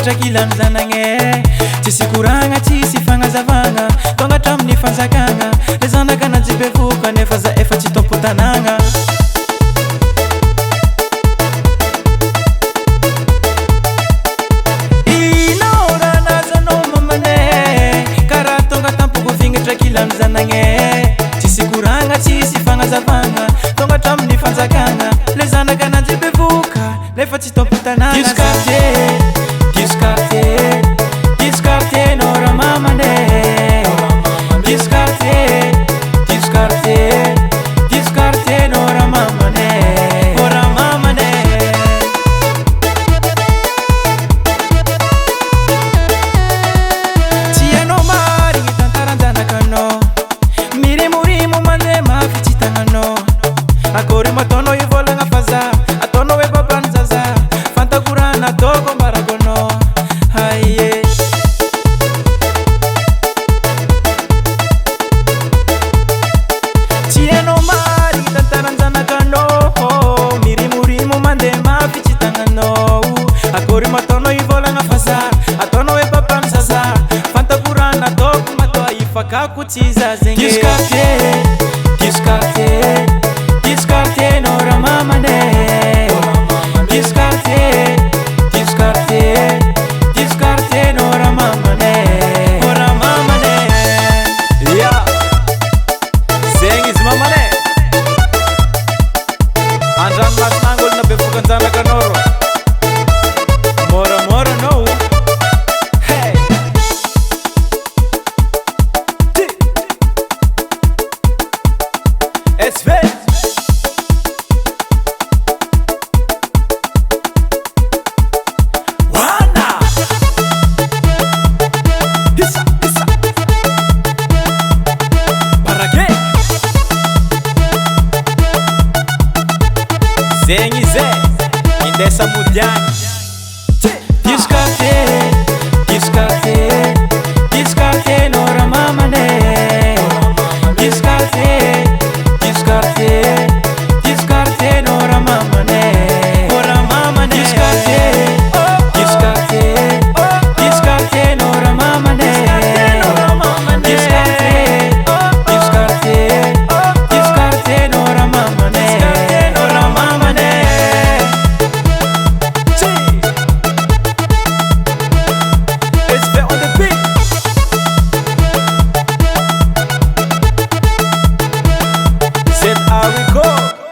trakila mizanagny tsisy koragna tsisy fagnazavagna tonga hatramin'ny fanjakagna le zanaka najibevoka nefa za efa tsy tompo-tanagna inao raha nazanao mamane karaha tonga tampokovigny trakila mizanagny tsisy koragna tsisy fagnazavagna tonga hatramin'ny fanjakagna le zanaka najibevoka nefa tsy tompo-tanagna discarte nora mamane discarte nora mamane ora mamane tsy anao marigny tantaran-janakanao mirimorimo mande mafy tsy tagnanao akory mataonao ivolagna fa za ataonao hoe babany zaza fantakorana ataoko mbarakonao haie tsy anao marigny tantaran-janakanao mirimorimo mande mafy tsy tagnanao akory mataonao ivolagna fa za ataonao hoe babany zaza fantakorana ataoko matoa ifakako tsy za zegny discarte nora mamane discarte nora mamane ora mamane ya zegny izy mamane andranomasinagny olona bevoka anjanakanao rô moramora anao hey SV zegny zay indesa modiagny discarte nora mamane discarte nora mamane ora mamane discarte nora mamane discarte nora mamane ora mamane SV on the beat said how we go